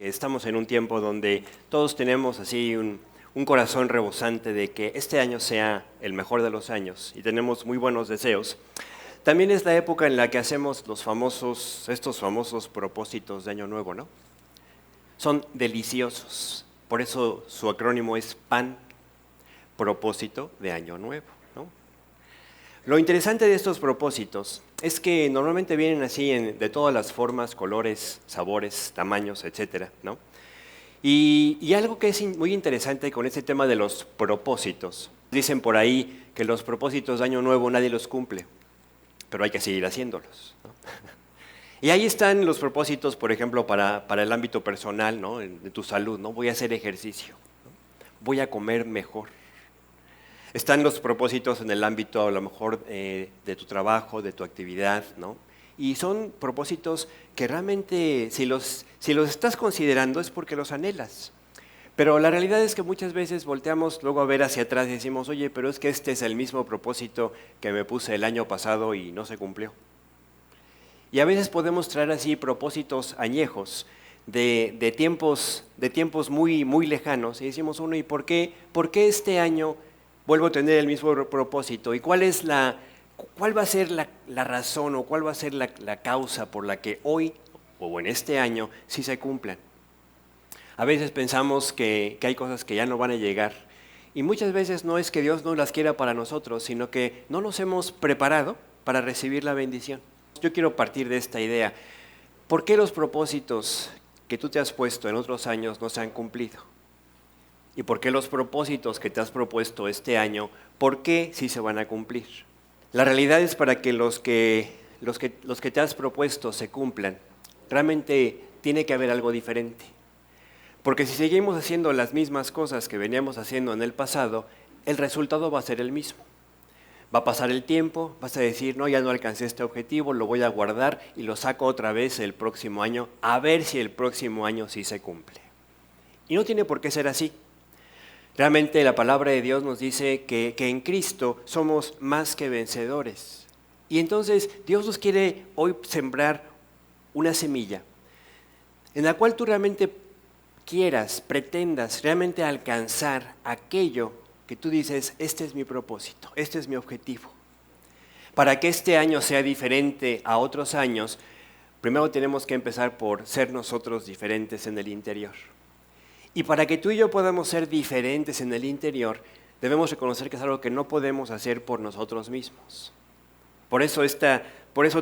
Estamos en un tiempo donde todos tenemos así un corazón rebosante de que este año sea el mejor de los años y tenemos muy buenos deseos. También es la época en la que hacemos estos famosos propósitos de Año Nuevo, ¿no? Son deliciosos, por eso su acrónimo es PAN, propósito de Año Nuevo, ¿no? Lo interesante de estos propósitos es que normalmente vienen así de todas las formas, colores, sabores, tamaños, etcétera, ¿no? Y algo que es muy interesante con este tema de los propósitos, dicen por ahí que los propósitos de Año Nuevo nadie los cumple, pero hay que seguir haciéndolos, ¿no? Y ahí están los propósitos, por ejemplo, para el ámbito personal, ¿no? De tu salud, ¿no? Voy a hacer ejercicio, ¿no? Voy a comer mejor. Están los propósitos en el ámbito, a lo mejor, de tu trabajo, de tu actividad, ¿no? Y son propósitos que realmente, si los estás considerando, es porque los anhelas. Pero la realidad es que muchas veces volteamos luego a ver hacia atrás y decimos, oye, pero es que este es el mismo propósito que me puse el año pasado y no se cumplió. Y a veces podemos traer así propósitos añejos de tiempos muy, muy lejanos y decimos, uno, ¿y por qué este año vuelvo a tener el mismo propósito? ¿Y cuál va a ser la razón o cuál va a ser la causa por la que hoy o en este año sí se cumplan? A veces pensamos que hay cosas que ya no van a llegar y muchas veces no es que Dios no las quiera para nosotros, sino que no nos hemos preparado para recibir la bendición. Yo quiero partir de esta idea. ¿Por qué los propósitos que tú te has puesto en otros años no se han cumplido? ¿Y por qué los propósitos que te has propuesto este año, por qué sí se van a cumplir? La realidad es para que los que te has propuesto se cumplan, realmente tiene que haber algo diferente. Porque si seguimos haciendo las mismas cosas que veníamos haciendo en el pasado, el resultado va a ser el mismo. Va a pasar el tiempo, vas a decir, no, ya no alcancé este objetivo, lo voy a guardar y lo saco otra vez el próximo año, a ver si el próximo año sí se cumple. Y no tiene por qué ser así. Realmente la palabra de Dios nos dice que en Cristo somos más que vencedores. Y entonces Dios nos quiere hoy sembrar una semilla en la cual tú realmente pretendas realmente alcanzar aquello que tú dices, este es mi propósito, este es mi objetivo. Para que este año sea diferente a otros años, primero tenemos que empezar por ser nosotros diferentes en el interior. Y para que tú y yo podamos ser diferentes en el interior, debemos reconocer que es algo que no podemos hacer por nosotros mismos. Por eso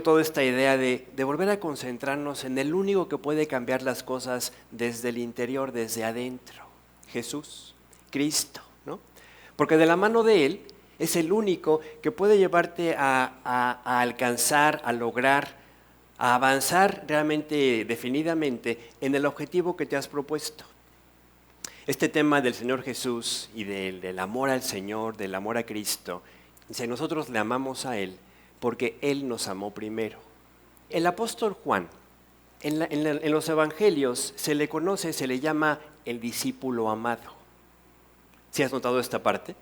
toda esta idea de volver a concentrarnos en el único que puede cambiar las cosas desde el interior, desde adentro, Jesús, Cristo, ¿no? Porque de la mano de Él es el único que puede llevarte a alcanzar, a lograr, a avanzar realmente, definidamente, en el objetivo que te has propuesto. Este tema del Señor Jesús y del amor al Señor, del amor a Cristo, dice, nosotros le amamos a Él porque Él nos amó primero. El apóstol Juan, en los evangelios se le llama el discípulo amado. ¿Sí has notado esta parte?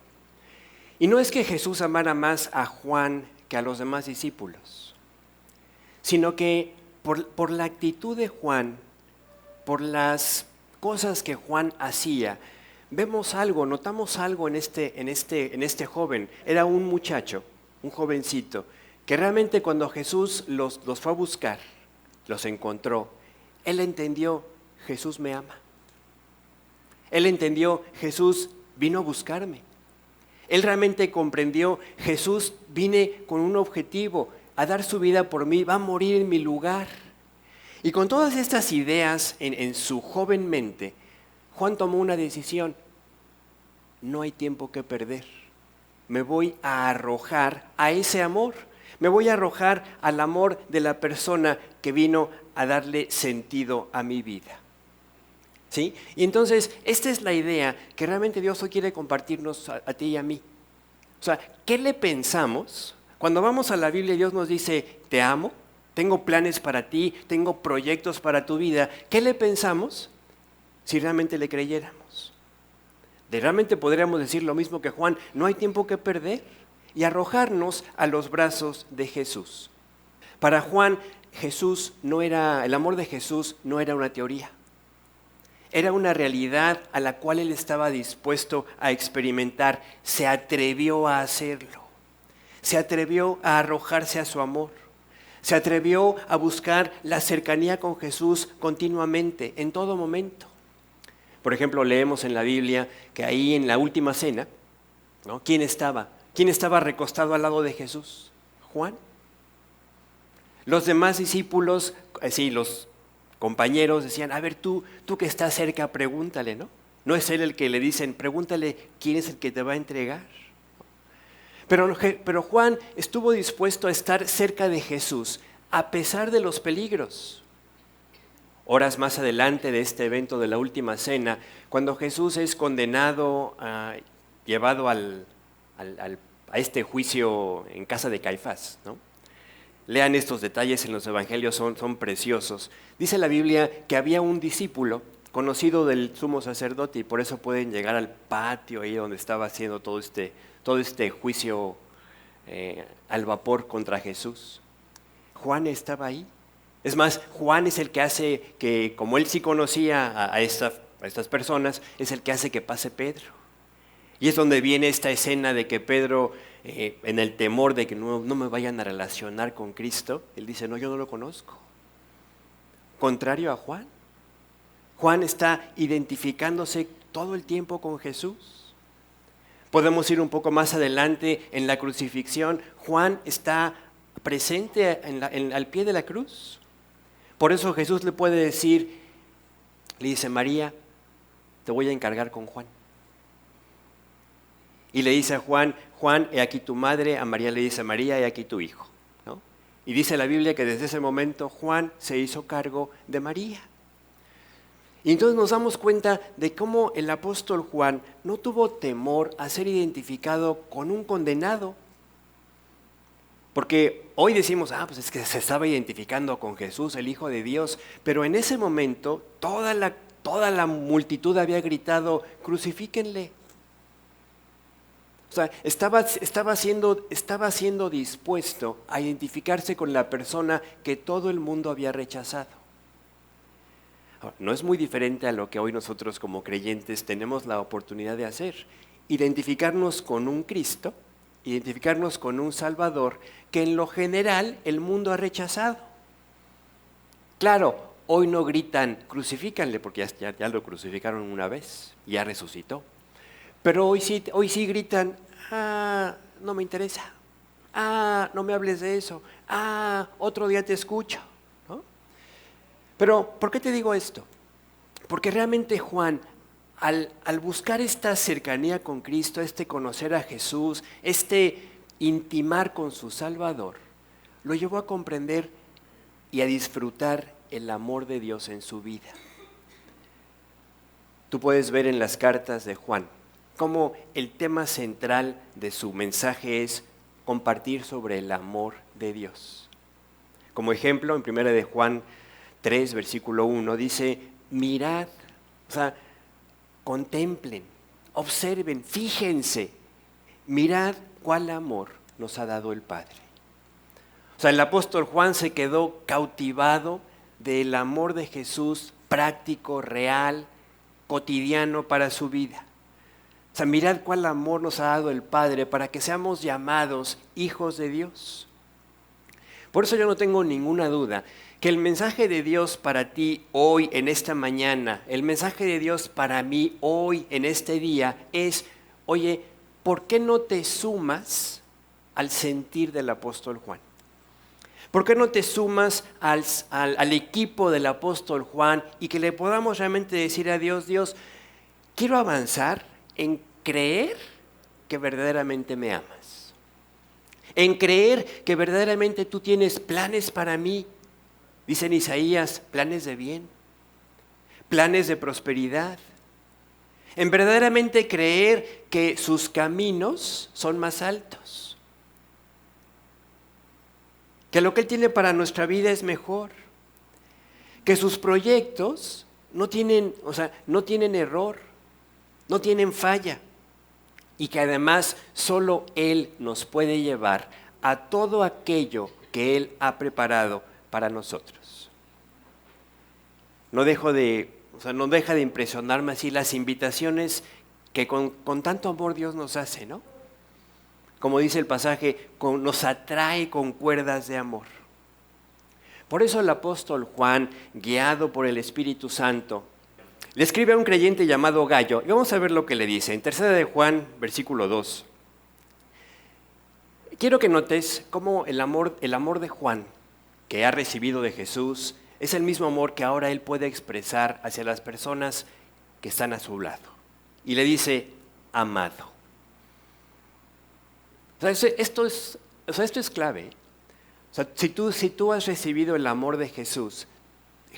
Y no es que Jesús amara más a Juan que a los demás discípulos, sino que por la actitud de Juan, por las cosas que Juan hacía, notamos algo en este joven. Era un muchacho, un jovencito, que realmente cuando Jesús los fue a buscar, los encontró, él entendió, Jesús me ama. Él entendió, Jesús vino a buscarme. Él realmente comprendió, Jesús vine con un objetivo, a dar su vida por mí, va a morir en mi lugar. Y con todas estas ideas en su joven mente, Juan tomó una decisión. No hay tiempo que perder. Me voy a arrojar a ese amor. Me voy a arrojar al amor de la persona que vino a darle sentido a mi vida. ¿Sí? Y entonces, esta es la idea que realmente Dios hoy quiere compartirnos a ti y a mí. O sea, ¿qué le pensamos? Cuando vamos a la Biblia, Dios nos dice, te amo, tengo planes para ti, tengo proyectos para tu vida. ¿Qué le pensamos si realmente le creyéramos? Realmente podríamos decir lo mismo que Juan, no hay tiempo que perder y arrojarnos a los brazos de Jesús. Para Juan, el amor de Jesús no era una teoría. era una realidad a la cual él estaba dispuesto a experimentar. Se atrevió a hacerlo. Se atrevió a arrojarse a su amor. Se atrevió a buscar la cercanía con Jesús continuamente, en todo momento. Por ejemplo, leemos en la Biblia que ahí en la última cena, ¿no? ¿Quién estaba? ¿Quién estaba recostado al lado de Jesús? Juan. Los demás discípulos, los compañeros decían, a ver, tú que estás cerca, pregúntale, ¿no? No es él el que le dicen, pregúntale quién es el que te va a entregar. Pero Juan estuvo dispuesto a estar cerca de Jesús a pesar de los peligros. Horas más adelante de este evento de la última cena, cuando Jesús es condenado, llevado a este juicio en casa de Caifás, ¿no? Lean estos detalles en los evangelios, son preciosos. Dice la Biblia que había un discípulo conocido del sumo sacerdote y por eso pueden llegar al patio ahí donde estaba haciendo todo este juicio al vapor contra Jesús. Juan estaba ahí. Es más, Juan es el que hace que, como él sí conocía a estas personas, es el que hace que pase Pedro. Y es donde viene esta escena de que Pedro, en el temor de que no me vayan a relacionar con Cristo, él dice, no, yo no lo conozco. Contrario a Juan. Juan está identificándose todo el tiempo con Jesús. Podemos ir un poco más adelante en la crucifixión. Juan está presente al pie de la cruz. Por eso Jesús le puede decir, le dice, María, te voy a encargar con Juan. Y le dice a Juan, Juan, he aquí tu madre, a María le dice, María, he aquí tu hijo, ¿no? Y dice la Biblia que desde ese momento Juan se hizo cargo de María. Y entonces nos damos cuenta de cómo el apóstol Juan no tuvo temor a ser identificado con un condenado. Porque hoy decimos, pues es que se estaba identificando con Jesús, el Hijo de Dios, pero en ese momento toda la multitud había gritado, crucifíquenle. O sea, estaba siendo dispuesto a identificarse con la persona que todo el mundo había rechazado. Ahora, no es muy diferente a lo que hoy nosotros como creyentes tenemos la oportunidad de hacer, identificarnos con un Cristo, identificarnos con un Salvador que en lo general el mundo ha rechazado. Claro, hoy no gritan, crucifícanle, porque ya lo crucificaron una vez, ya resucitó. Pero hoy sí gritan, no me interesa, no me hables de eso, otro día te escucho, ¿no? Pero, ¿por qué te digo esto? Porque realmente Juan, al buscar esta cercanía con Cristo, conocer a Jesús, intimar con su Salvador, lo llevó a comprender y a disfrutar el amor de Dios en su vida. Tú puedes ver en las cartas de Juan cómo el tema central de su mensaje es compartir sobre el amor de Dios. Como ejemplo, en 1 de Juan 3, versículo 1, dice, mirad, contemplen, observen, fíjense, mirad cuál amor nos ha dado el Padre. El apóstol Juan se quedó cautivado del amor de Jesús práctico, real, cotidiano para su vida. Mirad cuál amor nos ha dado el Padre para que seamos llamados hijos de Dios. Por eso yo no tengo ninguna duda que el mensaje de Dios para ti hoy, en esta mañana, el mensaje de Dios para mí hoy, en este día, es, oye, ¿por qué no te sumas al sentir del apóstol Juan? ¿Por qué no te sumas al equipo del apóstol Juan y que le podamos realmente decir a Dios, Dios, quiero avanzar en creer que verdaderamente me amas, en creer que verdaderamente tú tienes planes para mí, dice en Isaías, planes de bien, planes de prosperidad, en verdaderamente creer que sus caminos son más altos, que lo que Él tiene para nuestra vida es mejor, que sus proyectos no tienen error, no tienen falla, y que además solo Él nos puede llevar a todo aquello que Él ha preparado para nosotros. No dejo de O sea, no deja de impresionarme así las invitaciones que con tanto amor Dios nos hace, ¿no? Como dice el pasaje, nos atrae con cuerdas de amor. Por eso el apóstol Juan, guiado por el Espíritu Santo, le escribe a un creyente llamado Gallo, y vamos a ver lo que le dice. En 3 de Juan, versículo 2. Quiero que notes cómo el amor de Juan, que ha recibido de Jesús, es el mismo amor que ahora él puede expresar hacia las personas que están a su lado. Y le dice, amado. O sea, esto es clave. O sea, si tú has recibido el amor de Jesús,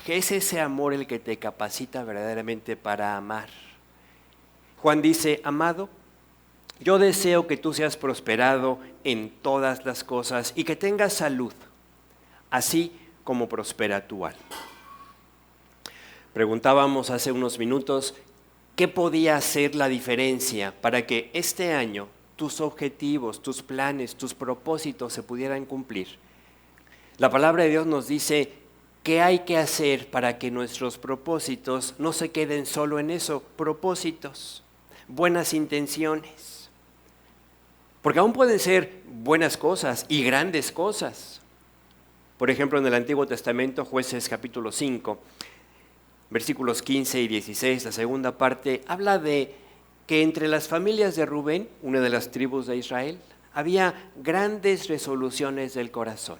es ese amor el que te capacita verdaderamente para amar. Juan dice, amado, yo deseo que tú seas prosperado en todas las cosas y que tengas salud, así como prospera tu alma. Preguntábamos hace unos minutos, ¿qué podía hacer la diferencia para que este año tus objetivos, tus planes, tus propósitos se pudieran cumplir? La palabra de Dios nos dice qué hay que hacer para que nuestros propósitos no se queden solo en eso, propósitos, buenas intenciones. Porque aún pueden ser buenas cosas y grandes cosas. Por ejemplo, en el Antiguo Testamento, Jueces capítulo 5, versículos 15 y 16, la segunda parte, habla de que entre las familias de Rubén, una de las tribus de Israel, había grandes resoluciones del corazón.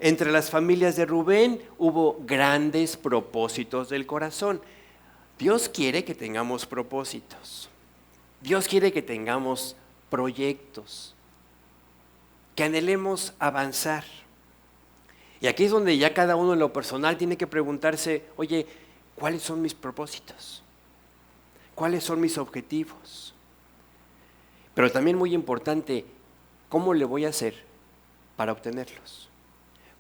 Entre las familias de Rubén hubo grandes propósitos del corazón. Dios quiere que tengamos propósitos. Dios quiere que tengamos proyectos, que anhelemos avanzar. Y aquí es donde ya cada uno en lo personal tiene que preguntarse, oye, ¿cuáles son mis propósitos? ¿Cuáles son mis objetivos? Pero también muy importante, ¿cómo le voy a hacer para obtenerlos?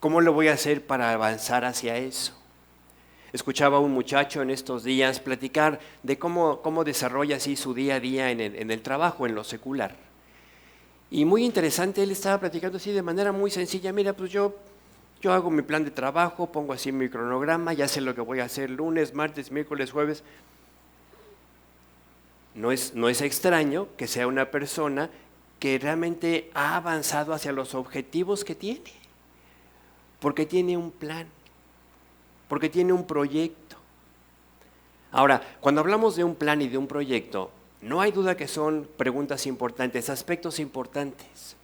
¿Cómo le voy a hacer para avanzar hacia eso? Escuchaba a un muchacho en estos días platicar de cómo desarrolla así su día a día en el trabajo, en lo secular. Y muy interesante, él estaba platicando así de manera muy sencilla. Mira, pues yo hago mi plan de trabajo, pongo así mi cronograma, ya sé lo que voy a hacer lunes, martes, miércoles, jueves. No es extraño que sea una persona que realmente ha avanzado hacia los objetivos que tiene, porque tiene un plan, porque tiene un proyecto. Ahora, cuando hablamos de un plan y de un proyecto, no hay duda que son preguntas importantes, aspectos importantes.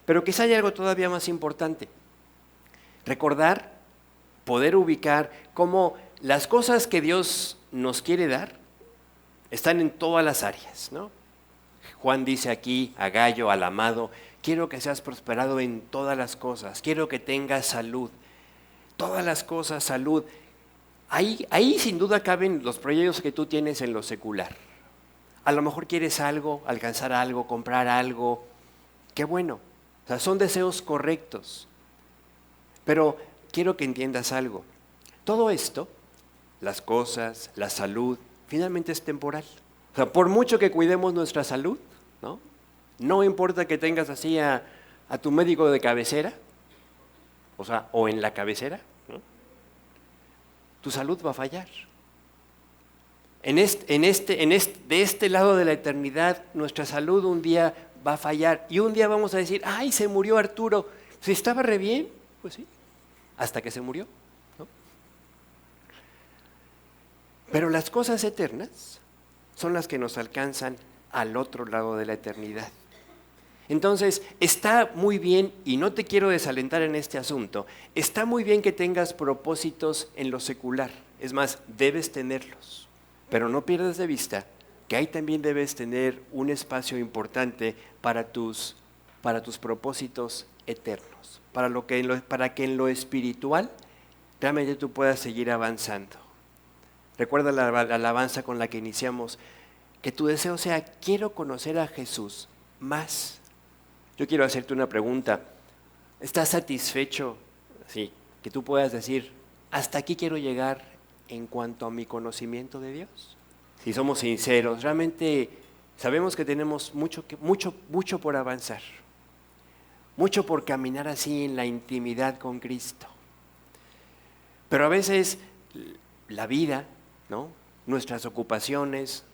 Pero quizá hay algo todavía más importante. Recordar, poder ubicar cómo las cosas que Dios nos quiere dar están en todas las áreas, ¿no? Juan dice aquí a Gallo, al amado, quiero que seas prosperado en todas las cosas, quiero que tengas salud. Todas las cosas, salud. Ahí sin duda caben los proyectos que tú tienes en lo secular. A lo mejor quieres algo, alcanzar algo, comprar algo. Qué bueno. O sea, son deseos correctos. Pero quiero que entiendas algo. Todo esto, las cosas, la salud, finalmente es temporal. O sea, por mucho que cuidemos nuestra salud, ¿no? No importa que tengas así a tu médico de cabecera, o sea, o en la cabecera, ¿no? Tu salud va a fallar. De este lado de la eternidad, nuestra salud un día va a fallar. Y un día vamos a decir, ¡ay, se murió Arturo! Si estaba re bien, pues sí, hasta que se murió, ¿no? Pero las cosas eternas son las que nos alcanzan al otro lado de la eternidad. Entonces, está muy bien, y no te quiero desalentar en este asunto, está muy bien que tengas propósitos en lo secular. Es más, debes tenerlos, pero no pierdas de vista que ahí también debes tener un espacio importante para tus propósitos eternos, para que en lo espiritual realmente tú puedas seguir avanzando. Recuerda la alabanza con la que iniciamos, que tu deseo sea, quiero conocer a Jesús más. Yo quiero hacerte una pregunta. ¿Estás satisfecho? Sí, que tú puedas decir, hasta aquí quiero llegar en cuanto a mi conocimiento de Dios. Si somos sinceros, realmente sabemos que tenemos mucho por avanzar, mucho por caminar así en la intimidad con Cristo. Pero a veces la vida, ¿no? Nuestras ocupaciones,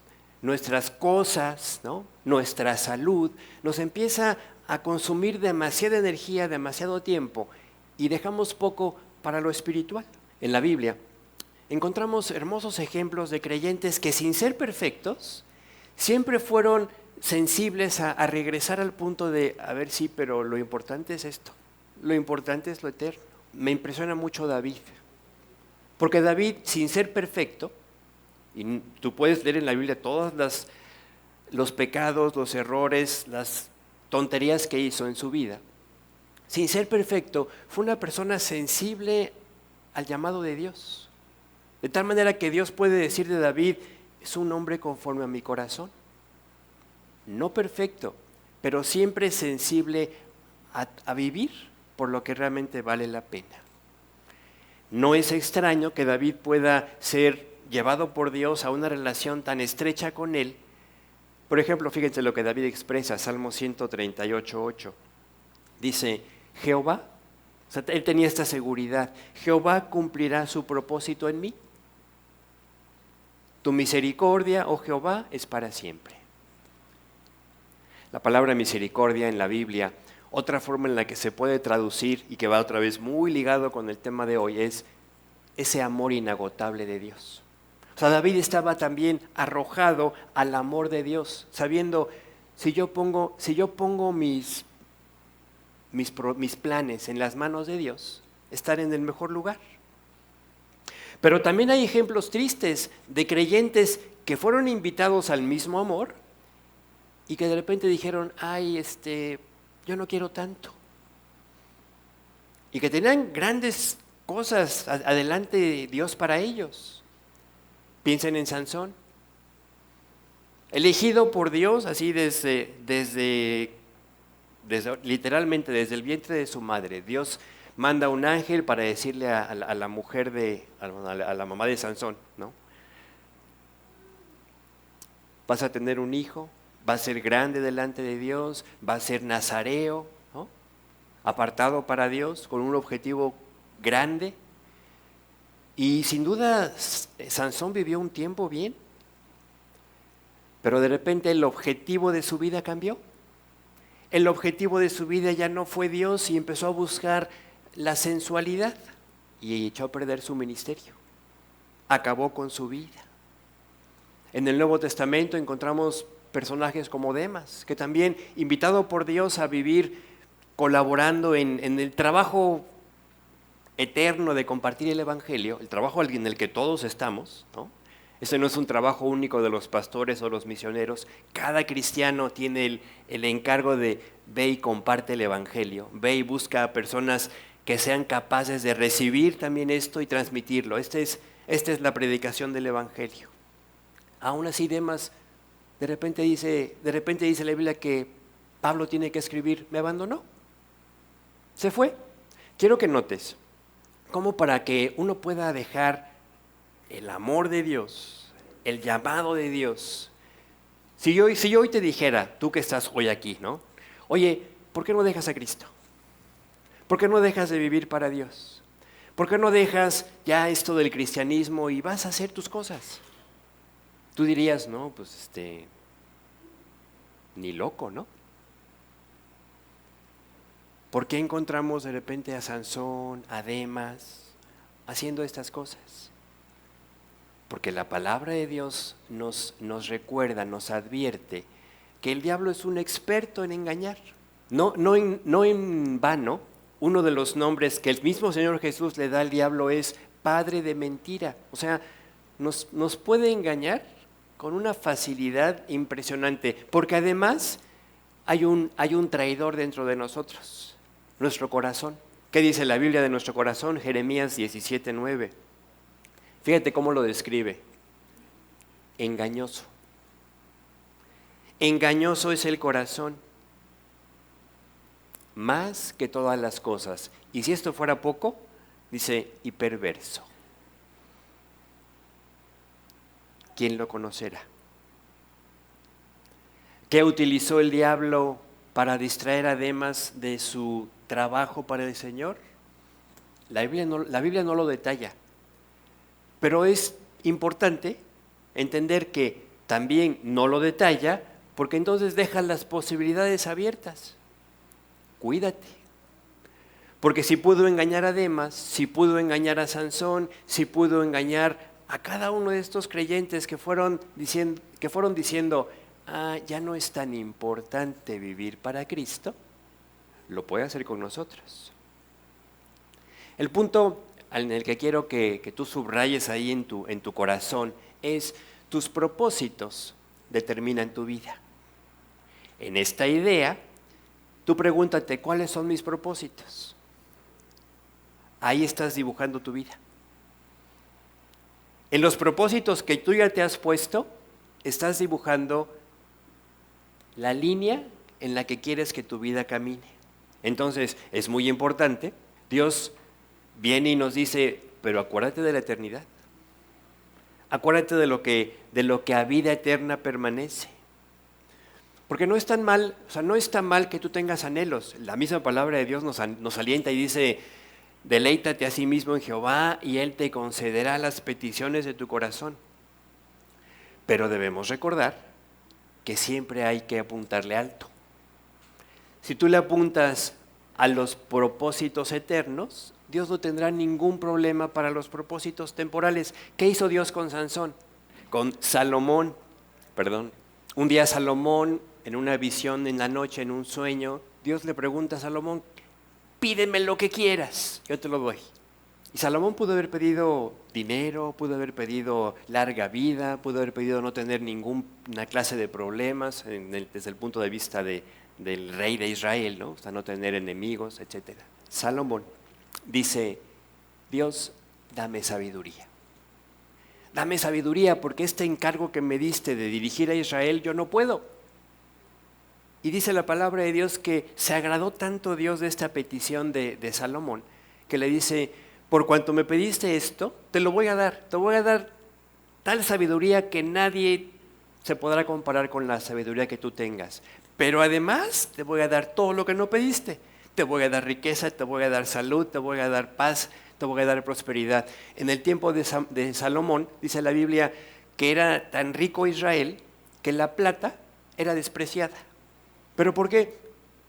nuestras cosas, ¿no? Nuestra salud, nos empieza a consumir demasiada energía, demasiado tiempo, y dejamos poco para lo espiritual. En la Biblia encontramos hermosos ejemplos de creyentes que, sin ser perfectos, siempre fueron sensibles a regresar al punto de, a ver, sí, pero lo importante es esto, lo importante es lo eterno. Me impresiona mucho David, porque David, sin ser perfecto, y tú puedes leer en la Biblia todos los pecados, los errores, las tonterías que hizo en su vida, sin ser perfecto, fue una persona sensible al llamado de Dios. De tal manera que Dios puede decir de David, es un hombre conforme a mi corazón. No perfecto, pero siempre sensible a vivir por lo que realmente vale la pena. No es extraño que David pueda ser llevado por Dios a una relación tan estrecha con Él. Por ejemplo, fíjense lo que David expresa, Salmo 138:8. Dice, Jehová, o sea, él tenía esta seguridad, Jehová cumplirá su propósito en mí. Tu misericordia, oh Jehová, es para siempre. La palabra misericordia en la Biblia, otra forma en la que se puede traducir y que va otra vez muy ligado con el tema de hoy, es ese amor inagotable de Dios. O sea, David estaba también arrojado al amor de Dios, sabiendo, si yo pongo mis planes en las manos de Dios, estar en el mejor lugar. Pero también hay ejemplos tristes de creyentes que fueron invitados al mismo amor y que de repente dijeron, ay, yo no quiero tanto. Y que tenían grandes cosas adelante de Dios para ellos. Piensen en Sansón, elegido por Dios así literalmente desde el vientre de su madre. Dios manda un ángel para decirle a la mujer a la mamá de Sansón, ¿no? Vas a tener un hijo, va a ser grande delante de Dios, va a ser nazareo, ¿no? Apartado para Dios, con un objetivo grande. Y sin duda Sansón vivió un tiempo bien, pero de repente el objetivo de su vida cambió. El objetivo de su vida ya no fue Dios y empezó a buscar la sensualidad y echó a perder su ministerio. Acabó con su vida. En el Nuevo Testamento encontramos personajes como Demas, que también, invitado por Dios a vivir colaborando en el trabajo eterno de compartir el Evangelio, el trabajo en el que todos estamos, ¿no? Ese no es un trabajo único de los pastores o los misioneros. Cada cristiano tiene el encargo de ve y comparte el Evangelio, ve y busca a personas que sean capaces de recibir también esto y transmitirlo. Esta es la predicación del Evangelio. Aún así, Demas de repente dice la Biblia que Pablo tiene que escribir, me abandonó, se fue. Quiero que notes cómo para que uno pueda dejar el amor de Dios, el llamado de Dios. Si yo hoy te dijera, tú que estás hoy aquí, ¿no? Oye, ¿por qué no dejas a Cristo? ¿Por qué no dejas de vivir para Dios? ¿Por qué no dejas ya esto del cristianismo y vas a hacer tus cosas? Tú dirías, no, pues ni loco, ¿no? ¿Por qué encontramos de repente a Sansón, a Demas, haciendo estas cosas? Porque la palabra de Dios nos recuerda, nos advierte que el diablo es un experto en engañar. No en vano, uno de los nombres que el mismo Señor Jesús le da al diablo es padre de mentira. O sea, nos puede engañar con una facilidad impresionante, porque además hay un traidor dentro de nosotros, nuestro corazón. ¿Qué dice la Biblia de nuestro corazón? Jeremías 17:9. Fíjate cómo lo describe. Engañoso. Engañoso es el corazón, más que todas las cosas. Y si esto fuera poco, dice, y perverso. ¿Quién lo conocerá? ¿Qué utilizó el diablo para distraer a Demas de su trabajo para el Señor? La Biblia no lo detalla, pero es importante entender que también no lo detalla, porque entonces deja las posibilidades abiertas. Cuídate. Porque si pudo engañar a Demas, si pudo engañar a Sansón, si pudo engañar a cada uno de estos creyentes que fueron diciendo, ya no es tan importante vivir para Cristo, lo puede hacer con nosotros. El punto en el que quiero que tú subrayes ahí en tu corazón es: tus propósitos determinan tu vida. En esta idea, tú pregúntate, ¿cuáles son mis propósitos? Ahí estás dibujando tu vida. En los propósitos que tú ya te has puesto, estás dibujando la línea en la que quieres que tu vida camine. Entonces, es muy importante. Dios viene y nos dice, pero acuérdate de la eternidad. Acuérdate de lo que a vida eterna permanece. Porque no es tan mal, no está mal que tú tengas anhelos. La misma palabra de Dios nos alienta y dice, deleítate a sí mismo en Jehová y Él te concederá las peticiones de tu corazón. Pero debemos recordar que siempre hay que apuntarle alto. Si tú le apuntas a los propósitos eternos, Dios no tendrá ningún problema para los propósitos temporales. ¿Qué hizo Dios con Sansón? Con Salomón, perdón. Un día Salomón, en una visión en la noche, en un sueño, Dios le pregunta a Salomón, pídeme lo que quieras, yo te lo doy. Y Salomón pudo haber pedido dinero, pudo haber pedido larga vida, pudo haber pedido no tener ninguna clase de problemas desde el punto de vista del rey de Israel, ¿no? O sea, no tener enemigos, etc. Salomón dice, Dios, dame sabiduría. Dame sabiduría porque este encargo que me diste de dirigir a Israel, yo no puedo. Y dice la palabra de Dios que se agradó tanto Dios de esta petición de Salomón, que le dice, por cuanto me pediste esto, te lo voy a dar. Te voy a dar tal sabiduría que nadie se podrá comparar con la sabiduría que tú tengas. Pero además te voy a dar todo lo que no pediste. Te voy a dar riqueza, te voy a dar salud, te voy a dar paz, te voy a dar prosperidad. En el tiempo de Salomón, dice la Biblia, que era tan rico Israel que la plata era despreciada. ¿Pero por qué?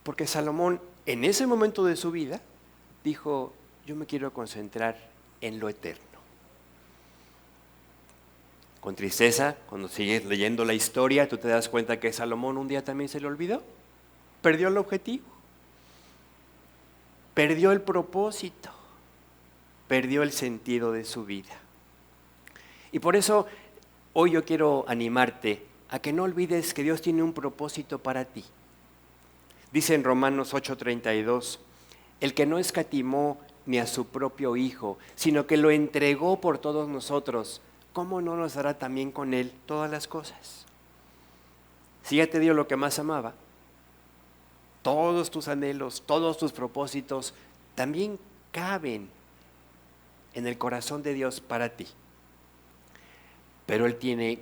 Porque Salomón, en ese momento de su vida, dijo, yo me quiero concentrar en lo eterno. Con tristeza, cuando sigues leyendo la historia, tú te das cuenta que Salomón un día también se le olvidó. Perdió el objetivo. Perdió el propósito. Perdió el sentido de su vida. Y por eso, hoy yo quiero animarte a que no olvides que Dios tiene un propósito para ti. Dice en Romanos 8:32, el que no escatimó ni a su propio Hijo, sino que lo entregó por todos nosotros, ¿cómo no nos dará también con Él todas las cosas? Si ya te dio lo que más amaba, todos tus anhelos, todos tus propósitos, también caben en el corazón de Dios para ti. Pero Él tiene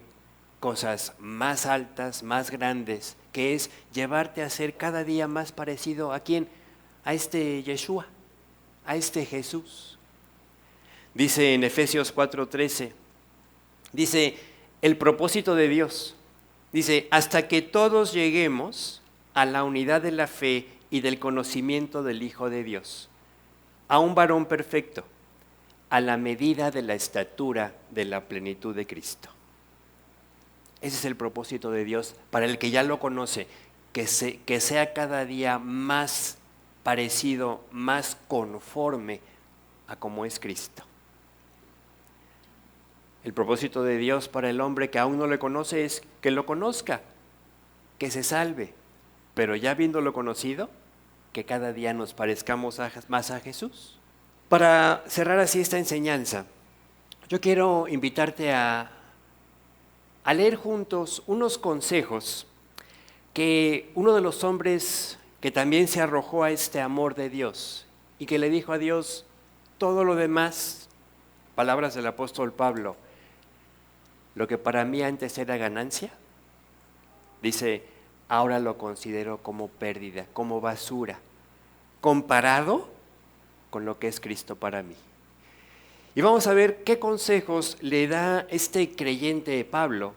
cosas más altas, más grandes, que es llevarte a ser cada día más parecido ¿a quién? A este Yeshua, a este Jesús. Dice en Efesios 4:13, dice, el propósito de Dios, dice, hasta que todos lleguemos a la unidad de la fe y del conocimiento del Hijo de Dios, a un varón perfecto, a la medida de la estatura de la plenitud de Cristo. Ese es el propósito de Dios para el que ya lo conoce, que sea cada día más parecido, más conforme a como es Cristo. El propósito de Dios para el hombre que aún no le conoce es que lo conozca, que se salve, pero ya habiéndolo conocido, que cada día nos parezcamos más a Jesús. Para cerrar así esta enseñanza, yo quiero invitarte a leer juntos unos consejos que uno de los hombres que también se arrojó a este amor de Dios y que le dijo a Dios todo lo demás, palabras del apóstol Pablo, lo que para mí antes era ganancia, dice, ahora lo considero como pérdida, como basura, comparado con lo que es Cristo para mí. Y vamos a ver qué consejos le da este creyente Pablo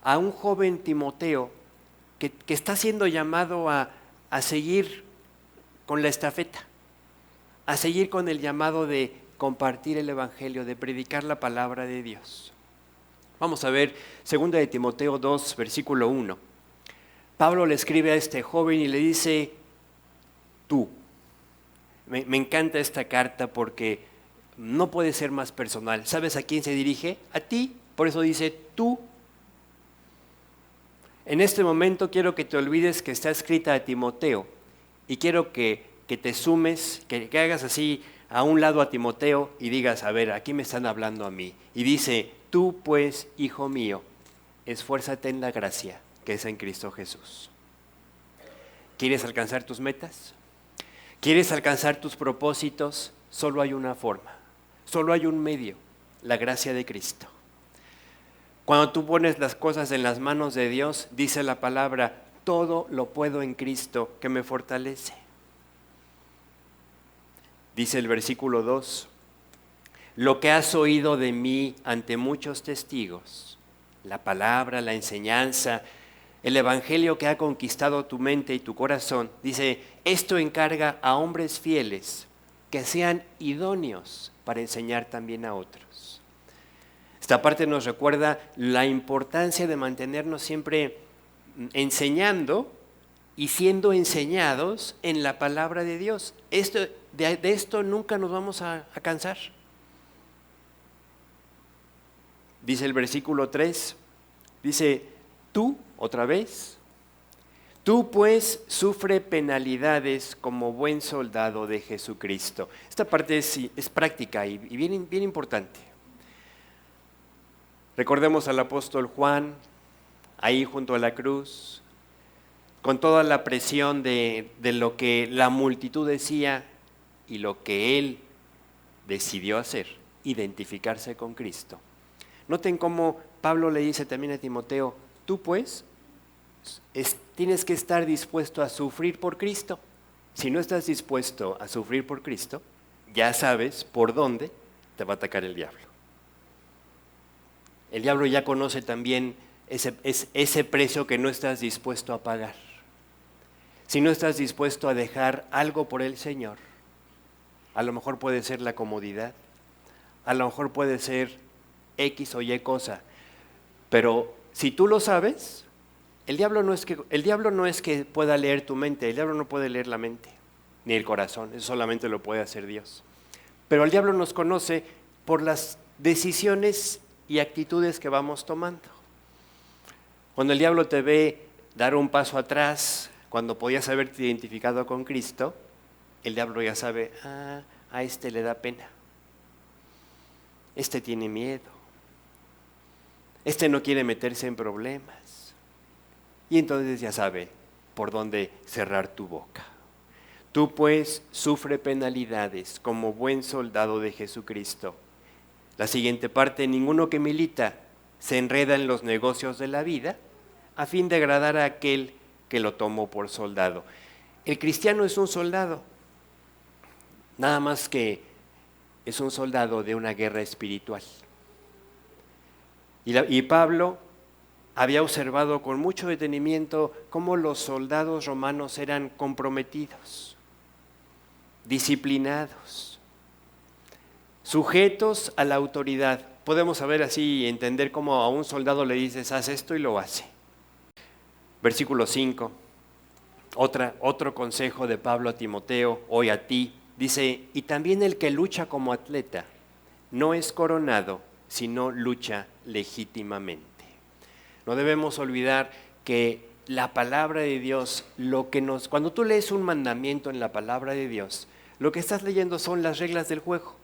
a un joven Timoteo que está siendo llamado a seguir con la estafeta, a seguir con el llamado de compartir el Evangelio, de predicar la palabra de Dios. Vamos a ver 2 de Timoteo 2, versículo 1. Pablo le escribe a este joven y le dice, tú. Me encanta esta carta porque no puede ser más personal. ¿Sabes a quién se dirige? A ti. Por eso dice tú. En este momento quiero que te olvides que está escrita a Timoteo y quiero que te sumes, que hagas así a un lado a Timoteo y digas, a ver, aquí me están hablando a mí. Y dice, tú pues, hijo mío, esfuérzate en la gracia que es en Cristo Jesús. ¿Quieres alcanzar tus metas? ¿Quieres alcanzar tus propósitos? Solo hay una forma, solo hay un medio, la gracia de Cristo. Cuando tú pones las cosas en las manos de Dios, dice la palabra, todo lo puedo en Cristo que me fortalece. Dice el versículo 2, lo que has oído de mí ante muchos testigos, la palabra, la enseñanza, el evangelio que ha conquistado tu mente y tu corazón, dice, esto encarga a hombres fieles que sean idóneos para enseñar también a otros. Esta parte nos recuerda la importancia de mantenernos siempre enseñando y siendo enseñados en la palabra de Dios. De esto nunca nos vamos a cansar. Dice el versículo 3, dice, tú, otra vez, tú pues sufre penalidades como buen soldado de Jesucristo. Esta parte es práctica y bien importante. Recordemos al apóstol Juan, ahí junto a la cruz, con toda la presión de lo que la multitud decía y lo que él decidió hacer, identificarse con Cristo. Noten cómo Pablo le dice también a Timoteo, tú pues tienes que estar dispuesto a sufrir por Cristo. Si no estás dispuesto a sufrir por Cristo, ya sabes por dónde te va a atacar el diablo. El diablo ya conoce también ese precio que no estás dispuesto a pagar. Si no estás dispuesto a dejar algo por el Señor, a lo mejor puede ser la comodidad, a lo mejor puede ser X o Y cosa, pero si tú lo sabes, el diablo no es que pueda leer tu mente, el diablo no puede leer la mente, ni el corazón, eso solamente lo puede hacer Dios. Pero el diablo nos conoce por las decisiones y actitudes que vamos tomando. Cuando el diablo te ve dar un paso atrás, cuando podías haberte identificado con Cristo, el diablo ya sabe, a este le da pena, este tiene miedo, este no quiere meterse en problemas. Y entonces ya sabe por dónde cerrar tu boca. Tú pues sufre penalidades como buen soldado de Jesucristo. La siguiente parte, ninguno que milita se enreda en los negocios de la vida a fin de agradar a aquel que lo tomó por soldado. El cristiano es un soldado, nada más que es un soldado de una guerra espiritual. Y Pablo había observado con mucho detenimiento cómo los soldados romanos eran comprometidos, disciplinados, sujetos a la autoridad. Podemos saber así y entender cómo a un soldado le dices, haz esto y lo hace. Versículo 5, otro consejo de Pablo a Timoteo, hoy a ti, dice, y también el que lucha como atleta no es coronado, sino lucha legítimamente. No debemos olvidar que la palabra de Dios, cuando tú lees un mandamiento en la palabra de Dios, lo que estás leyendo son las reglas del juego.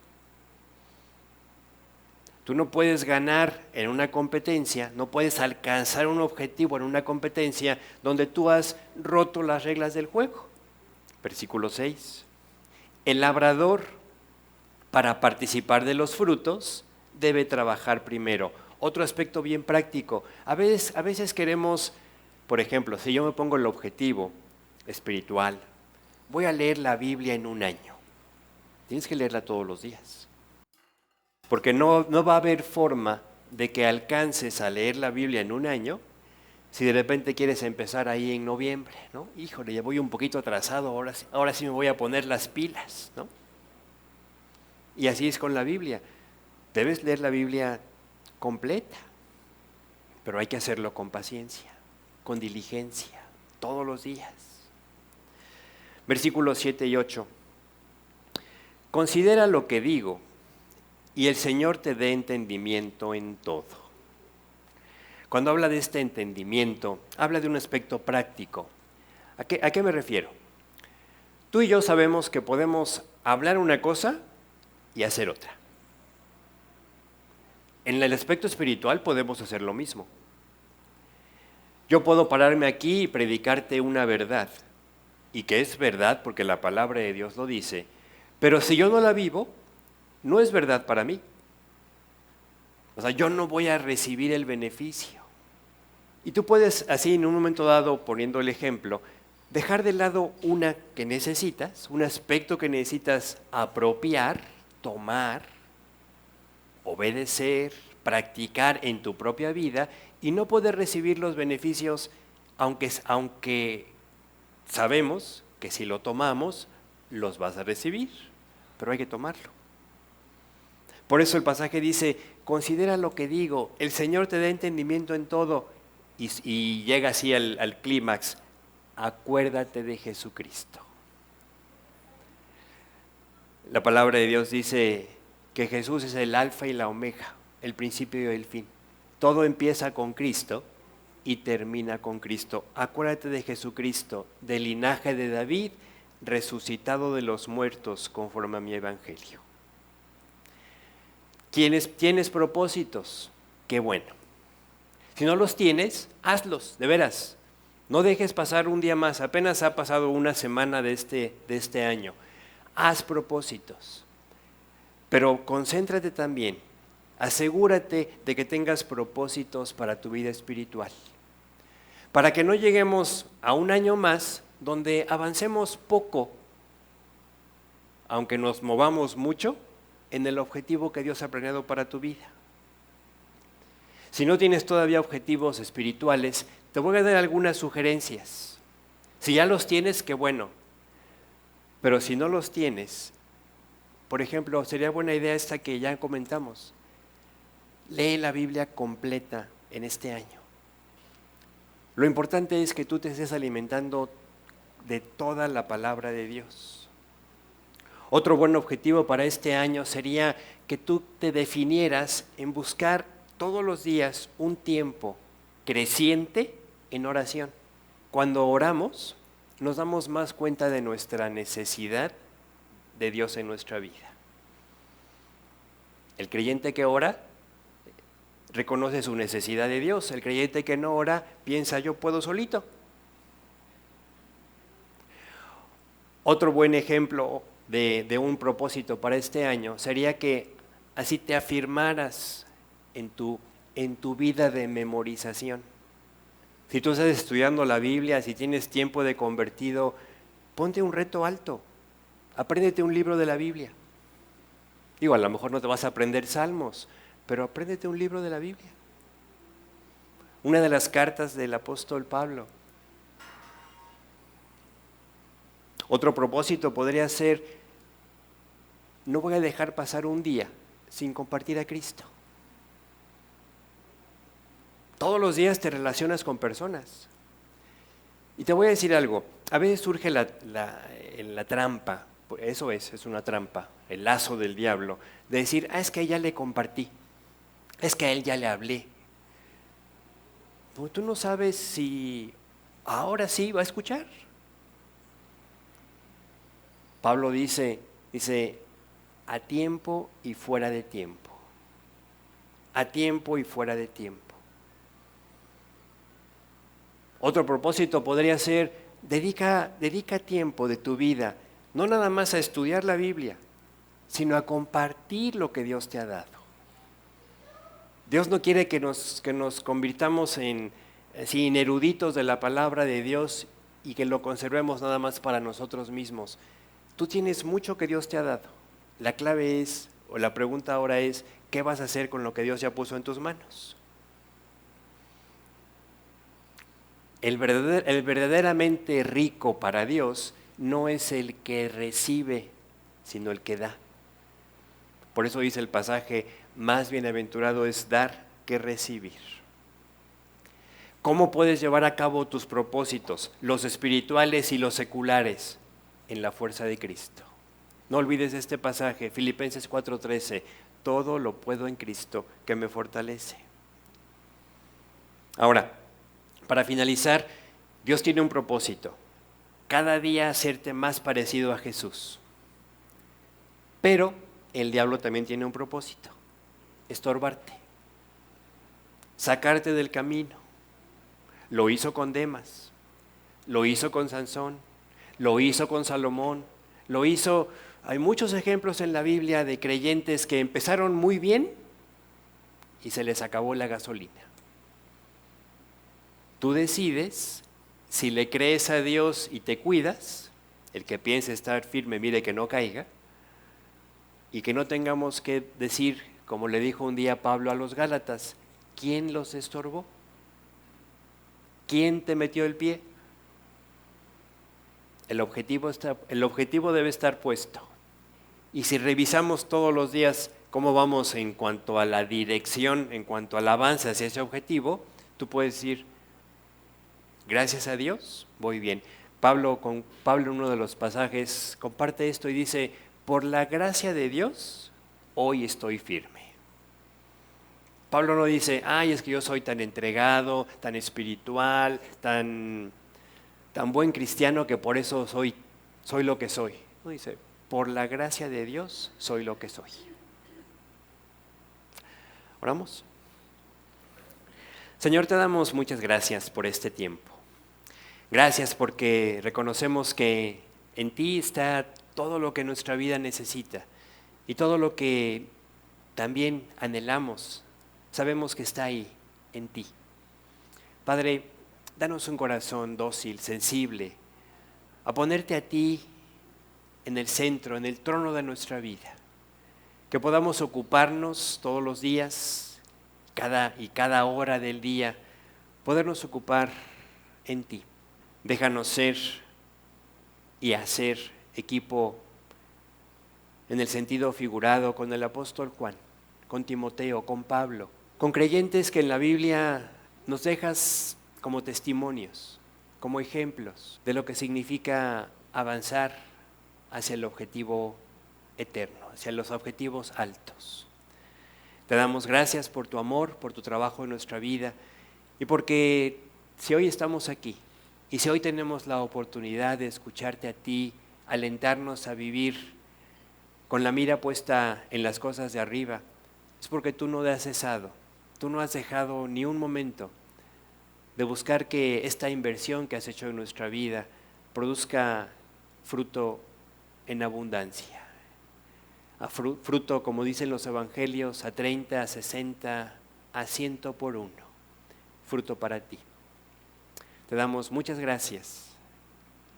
Tú no puedes ganar en una competencia, no puedes alcanzar un objetivo en una competencia donde tú has roto las reglas del juego. Versículo 6. El labrador, para participar de los frutos, debe trabajar primero. Otro aspecto bien práctico. A veces queremos, por ejemplo, si yo me pongo el objetivo espiritual, voy a leer la Biblia en un año. Tienes que leerla todos los días. Porque no va a haber forma de que alcances a leer la Biblia en un año si de repente quieres empezar ahí en noviembre, ¿no? Híjole, ya voy un poquito atrasado, ahora sí me voy a poner las pilas, ¿no? Y así es con la Biblia. Debes leer la Biblia completa, pero hay que hacerlo con paciencia, con diligencia, todos los días. Versículos 7 y 8. Considera lo que digo, y el Señor te dé entendimiento en todo. Cuando habla de este entendimiento, habla de un aspecto práctico. ¿A qué me refiero? Tú y yo sabemos que podemos hablar una cosa y hacer otra. En el aspecto espiritual podemos hacer lo mismo. Yo puedo pararme aquí y predicarte una verdad, y que es verdad porque la palabra de Dios lo dice, pero si yo no la vivo, no es verdad para mí. O sea, yo no voy a recibir el beneficio. Y tú puedes, así en un momento dado, poniendo el ejemplo, dejar de lado una que necesitas, un aspecto que necesitas apropiar, tomar, obedecer, practicar en tu propia vida y no poder recibir los beneficios, aunque sabemos que si lo tomamos, los vas a recibir, pero hay que tomarlo. Por eso el pasaje dice, considera lo que digo, el Señor te da entendimiento en todo, y llega así al clímax, acuérdate de Jesucristo. La palabra de Dios dice que Jesús es el alfa y la omega, el principio y el fin. Todo empieza con Cristo y termina con Cristo. Acuérdate de Jesucristo, del linaje de David, resucitado de los muertos conforme a mi evangelio. ¿Tienes propósitos? Qué bueno. Si no los tienes, hazlos, de veras. No dejes pasar un día más, apenas ha pasado una semana de este año. Haz propósitos, pero concéntrate también. Asegúrate de que tengas propósitos para tu vida espiritual, para que no lleguemos a un año más donde avancemos poco, aunque nos movamos mucho en el objetivo que Dios ha planeado para tu vida. Si no tienes todavía objetivos espirituales, te voy a dar algunas sugerencias. Si ya los tienes, qué bueno. Pero si no los tienes, por ejemplo, sería buena idea esta que ya comentamos. Lee la Biblia completa en este año. Lo importante es que tú te estés alimentando de toda la palabra de Dios. Otro buen objetivo para este año sería que tú te definieras en buscar todos los días un tiempo creciente en oración. Cuando oramos, nos damos más cuenta de nuestra necesidad de Dios en nuestra vida. El creyente que ora reconoce su necesidad de Dios. El creyente que no ora piensa, yo puedo solito. Otro buen ejemplo de un propósito para este año sería que así te afirmaras en tu vida de memorización. Si tú estás estudiando la Biblia, si tienes tiempo de convertido, ponte un reto alto. Apréndete un libro de la Biblia. Digo, a lo mejor no te vas a aprender salmos, pero apréndete un libro de la Biblia. Una de las cartas del apóstol Pablo. Otro propósito podría ser, no voy a dejar pasar un día sin compartir a Cristo. Todos los días te relacionas con personas. Y te voy a decir algo, a veces surge la trampa, eso es una trampa, el lazo del diablo, de decir, es que a ella le compartí, es que a él ya le hablé. Pues tú no sabes si ahora sí va a escuchar. Pablo dice, a tiempo y fuera de tiempo. A tiempo y fuera de tiempo. Otro propósito podría ser, dedica tiempo de tu vida, no nada más a estudiar la Biblia, sino a compartir lo que Dios te ha dado. Dios no quiere que nos convirtamos en eruditos de la palabra de Dios y que lo conservemos nada más para nosotros mismos. Tú tienes mucho que Dios te ha dado. La clave es, o la pregunta ahora es, ¿qué vas a hacer con lo que Dios ya puso en tus manos? El verdaderamente rico para Dios no es el que recibe, sino el que da. Por eso dice el pasaje, más bienaventurado es dar que recibir. ¿Cómo puedes llevar a cabo tus propósitos, los espirituales y los seculares? En la fuerza de Cristo. No olvides este pasaje, Filipenses 4:13, todo lo puedo en Cristo que me fortalece. Ahora, para finalizar, Dios tiene un propósito, cada día hacerte más parecido a Jesús. Pero el diablo también tiene un propósito, estorbarte, sacarte del camino. Lo hizo con Demas, lo hizo con Sansón, lo hizo con Salomón, hay muchos ejemplos en la Biblia de creyentes que empezaron muy bien y se les acabó la gasolina. Tú decides si le crees a Dios y te cuidas, el que piense estar firme mire que no caiga, y que no tengamos que decir, como le dijo un día Pablo a los Gálatas, ¿quién los estorbó? ¿Quién te metió el pie? El objetivo debe estar puesto. Y si revisamos todos los días cómo vamos en cuanto a la dirección, en cuanto al avance hacia ese objetivo, tú puedes decir, gracias a Dios, voy bien. Pablo en uno de los pasajes comparte esto y dice, por la gracia de Dios, hoy estoy firme. Pablo no dice, ay, es que yo soy tan entregado, tan espiritual, tan buen cristiano que por eso soy lo que soy. No dice, por la gracia de Dios soy lo que soy. ¿Oramos? Señor, te damos muchas gracias por este tiempo. Gracias porque reconocemos que en ti está todo lo que nuestra vida necesita y todo lo que también anhelamos. Sabemos que está ahí, en ti. Padre, danos un corazón dócil, sensible, a ponerte a ti en el centro, en el trono de nuestra vida. Que podamos ocuparnos todos los días, cada hora del día, podernos ocupar en ti. Déjanos ser y hacer equipo en el sentido figurado con el apóstol Juan, con Timoteo, con Pablo, con creyentes que en la Biblia nos dejas como testimonios, como ejemplos de lo que significa avanzar hacia el objetivo eterno, hacia los objetivos altos. Te damos gracias por tu amor, por tu trabajo en nuestra vida y porque si hoy estamos aquí y si hoy tenemos la oportunidad de escucharte a ti, alentarnos a vivir con la mira puesta en las cosas de arriba, es porque tú no has cesado, tú no has dejado ni un momento de buscar que esta inversión que has hecho en nuestra vida produzca fruto en abundancia. Fruto, como dicen los evangelios, a 30, a 60, a 100 por uno. Fruto para ti. Te damos muchas gracias.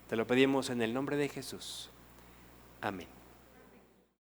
Te lo pedimos en el nombre de Jesús. Amén.